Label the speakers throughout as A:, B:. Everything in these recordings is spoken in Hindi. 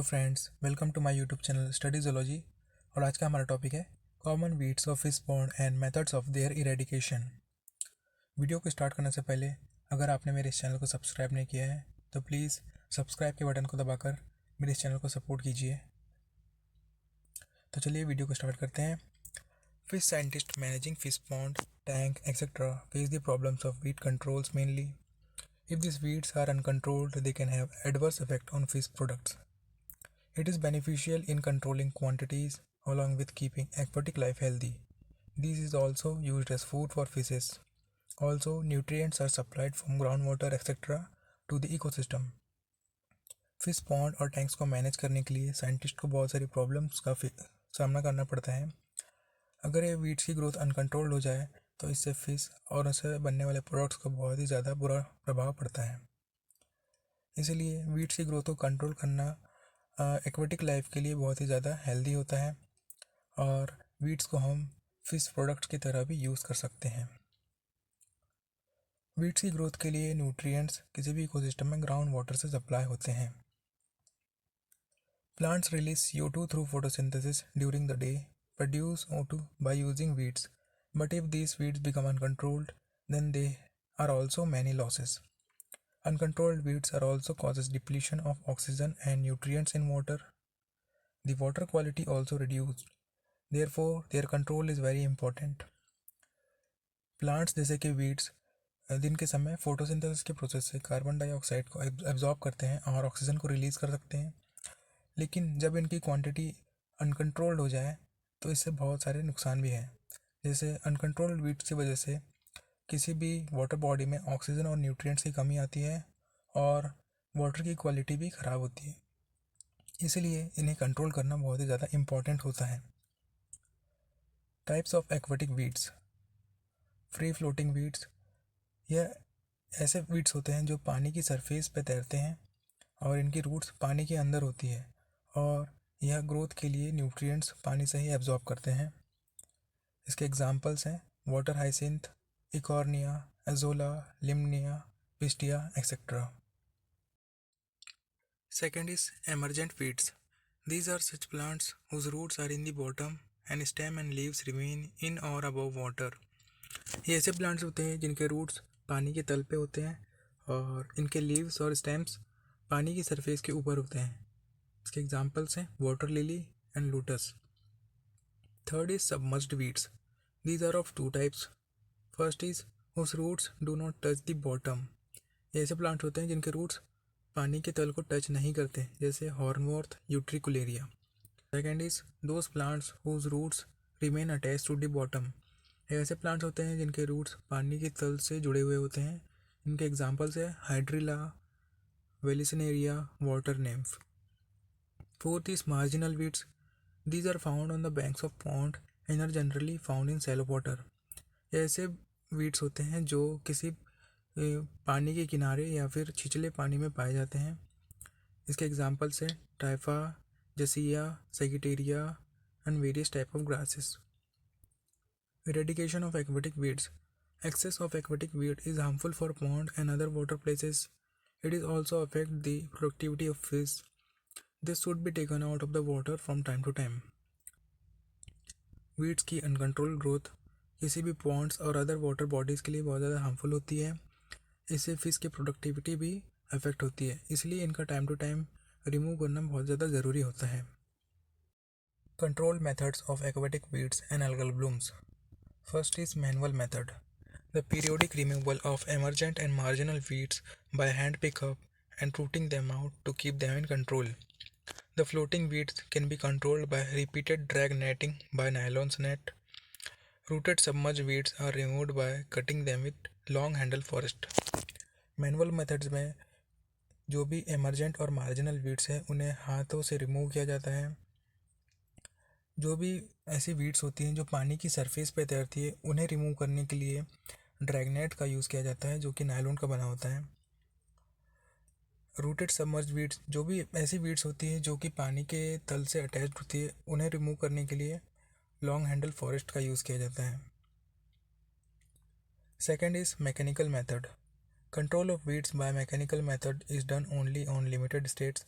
A: Hello friends, welcome to my YouTube channel study zoology. और आज का हमारा टॉपिक है common weeds of fish pond and methods of their eradication. Video को स्टार्ट करने से पहले अगर आपने मेरे इस चैनल को सब्सक्राइब नहीं किया है तो प्लीज़ सब्सक्राइब के बटन को दबाकर मेरे इस चैनल को सपोर्ट कीजिए। तो चलिए वीडियो को स्टार्ट करते हैं। Fish scientist managing fish pond, tank etcetera face the problems of weed controls mainly. If these weeds are uncontrolled, they can have adverse effect on fish products. It is beneficial in controlling quantities along with keeping aquatic life healthy. This is also used as food for fishes. Also, nutrients are supplied from groundwater etc. to the ecosystem. Fish pond और टैंक्स को मैनेज करने के लिए साइंटिस्ट को बहुत सारी प्रॉब्लम्स का सामना करना पड़ता है। अगर ये वीड्स की ग्रोथ अनकंट्रोल्ड हो जाए तो इससे फिश और उससे बनने वाले प्रोडक्ट्स को बहुत ही ज़्यादा बुरा प्रभाव पड़ता है। इसीलिए वीड्स की ग्रोथ को कंट्रोल करना एक्वेटिक लाइफ के लिए बहुत ही ज़्यादा हेल्दी होता है और वीड्स को हम फिश प्रोडक्ट्स की तरह भी यूज़ कर सकते हैं। वीड्स की ग्रोथ के लिए न्यूट्रिएंट्स किसी भी इकोसिस्टम में ग्राउंड वाटर से सप्लाई होते हैं। Plants release CO2 through photosynthesis during the day, produce O2 by using weeds, but if these weeds become uncontrolled, then there are also many losses. Uncontrolled weeds are also causes depletion of oxygen and nutrients in water. The water quality also reduced. Therefore, their control is very important. Plants जैसे कि वीड्स दिन के समय फोटोसिंथेसिस के प्रोसेस से कार्बन डाइऑक्साइड को एब्जॉर्ब करते हैं और ऑक्सीजन को रिलीज़ कर सकते हैं, लेकिन जब इनकी क्वांटिटी अनकंट्रोल्ड हो जाए तो इससे बहुत सारे नुकसान भी हैं। जैसे अनकंट्रोल्ड वीड्स की वजह से किसी भी वाटर बॉडी में ऑक्सीजन और न्यूट्रिएंट्स की कमी आती है और वाटर की क्वालिटी भी ख़राब होती है। इसलिए इन्हें कंट्रोल करना बहुत ही ज़्यादा इम्पॉर्टेंट होता है। Types of aquatic weeds. Free floating weeds, यह ऐसे वीड्स होते हैं जो पानी की सरफेस पर तैरते हैं और इनकी रूट्स पानी के अंदर होती है और यह ग्रोथ के लिए न्यूट्रिएंट्स पानी से ही एब्जॉर्ब करते हैं। इसके एग्जांपल्स हैं water hyacinth, eichhornia, azolla, lemna, pistia etcetera. Second is emergent weeds. These are such plants whose roots are in the bottom and stem and leaves remain in or above water. ये ऐसे प्लांट्स होते हैं जिनके रूट्स पानी के तल पे होते हैं और इनके लीव्स और स्टेम्स पानी की सरफेस के ऊपर होते हैं। इसके एग्जांपल्स हैं water lily and lotus. Third is submerged weeds. These are of two types. First is whose roots do not touch the bottom. ये ऐसे प्लांट्स होते हैं जिनके रूट्स पानी के तल को टच नहीं करते, जैसे hornwort, utricularia. Second is those plants whose roots remain attach to the bottom. ऐसे प्लांट्स होते हैं जिनके रूट्स पानी के तल से जुड़े हुए होते हैं। इनके एग्जांपल्स है hydrilla, vallisneria, water nymph. Fourth is marginal weeds. These are found on the banks of pond and are generally found in shallow water. ऐसे वीड्स होते हैं जो किसी पानी के किनारे या फिर छिछले पानी में पाए जाते हैं। इसके एग्जांपल्स हैं टाइफा, जसिया, sagittaria and various type of grasses. Eradication of aquatic weeds. Excess of aquatic weed is harmful for pond and other water places. It is also affect the productivity of fish. This should be taken out of the water from time to time. Weeds की अनकंट्रोल ग्रोथ किसी भी पॉन्ड्स और अदर वाटर बॉडीज़ के लिए बहुत ज़्यादा हार्मफुल होती है। इससे फिश की प्रोडक्टिविटी भी अफेक्ट होती है, इसलिए इनका टाइम टू टाइम रिमूव करना बहुत ज़्यादा ज़रूरी होता है। Control methods of aquatic weeds and algal blooms. First is manual method. The periodic removal of emergent and marginal weeds by hand pickup and rooting them out to keep them in control. The floating weeds can be controlled by repeated drag netting by nylon net. Rooted submerged weeds are removed by cutting them with long handle forest. Manual methods में जो भी एमरजेंट और मार्जिनल वीड्स हैं उन्हें हाथों से रिमूव किया जाता है। जो भी ऐसी वीड्स होती हैं जो पानी की सरफेस पे तैरती है उन्हें रिमूव करने के लिए ड्रैगनेट का यूज़ किया जाता है जो कि नायलॉन का बना होता है। रूटेड सबमर्ज वीड्स, जो भी ऐसी वीड्स होती है जो कि पानी के तल से अटैच्ड होती है उन्हें रिमूव करने के लिए लॉन्ग हैंडल फॉरेस्ट का यूज़ किया जाता है। Second is mechanical method. Control of weeds by mechanical method is done only on limited states.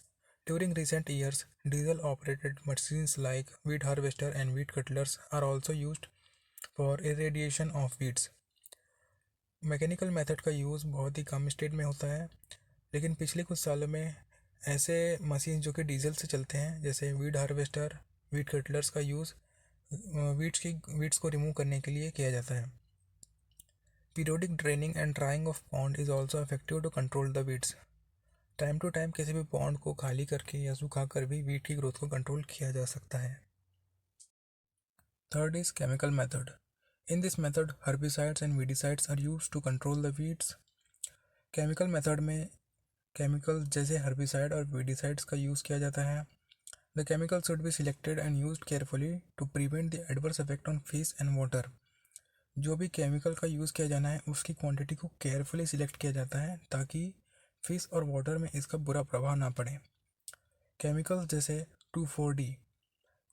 A: During recent years, diesel-operated machines like weed harvester and weed cutters are also used for irradiation of weeds. Mechanical method का यूज़ बहुत ही कम स्टेट में होता है, लेकिन पिछले कुछ सालों में ऐसे मशीन जो कि डीजल से चलते हैं, जैसे वीड हार्वेस्टर, वीड कटलर्स का यूज़ वीड्स को रिमूव करने के लिए किया जाता है. Periodic draining and drying of pond is also effective to control the weeds. Time to time किसी भी पॉन्ड को खाली करके या सुखा कर भी वीड की ग्रोथ को कंट्रोल किया जा सकता है. Third is chemical method. In this method, herbicides and weedicides are used to control the weeds. Chemical method में केमिकल जैसे हर्बिसाइड और वीडिसाइड्स का यूज़ किया जाता है. The chemical should be selected and used carefully to prevent the adverse effect on fish and water. जो भी केमिकल का यूज़ किया जाना है उसकी क्वांटिटी को केयरफुली सिलेक्ट किया जाता है ताकि फिश और वाटर में इसका बुरा प्रभाव ना पड़े. केमिकल जैसे 2,4-D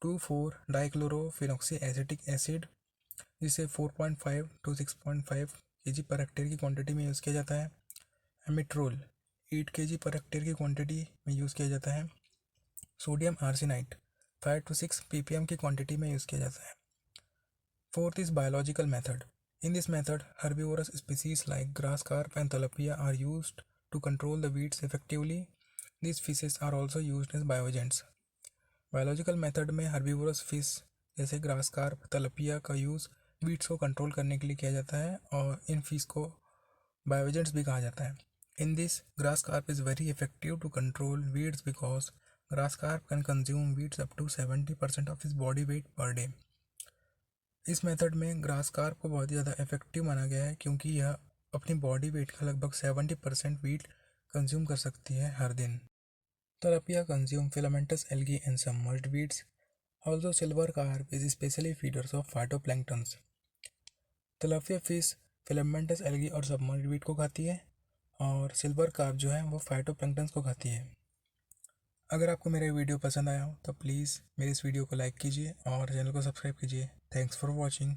A: 2,4-डाइक्लोरोफिनॉक्सी एसिटिक एसिड, जिसे 4.5 to 6.5 kg पर हेक्टेयर की क्वांटिटी में यूज़ किया जाता है. एमिट्रोल 8 kg पर हेक्टेयर की क्वांटिटी में यूज़ किया जाता है. सोडियम आर्सेनाइट 5 to 6 ppm की क्वांटिटी में यूज़ किया जाता है. Fourth is biological method. In this method herbivores species like grass carp and tilapia are used to control the weeds effectively. These fishes are also used as bioagents. Biological method में हर्बीवोरस फिश जैसे ग्रास कार्प, तलपिया का यूज़ वीड्स को कंट्रोल करने के लिए किया जाता है और इन फिश को बायोएजेंट्स भी कहा जाता है. In this grass carp is very effective to control weeds because grass carp can consume weeds up to 70% of his body weight per day. इस मेथड में ग्रास कार्प को बहुत ही ज़्यादा इफेक्टिव माना गया है क्योंकि यह अपनी बॉडी वेट का लगभग 70% वीट कंज्यूम कर सकती है हर दिन. Tilapia consume filamentous algae and submerged weeds. Although silver carp is especially feeders of phytoplanktons. Tilapia fish filamentous algae और submerged weed को खाती है और सिल्वर कार्प जो है वो फाइटोप्लैंक्टन्स को खाती है. अगर आपको मेरा वीडियो पसंद आया हो तो प्लीज़ मेरे इस वीडियो को लाइक कीजिए और चैनल को सब्सक्राइब कीजिए. Thanks for watching.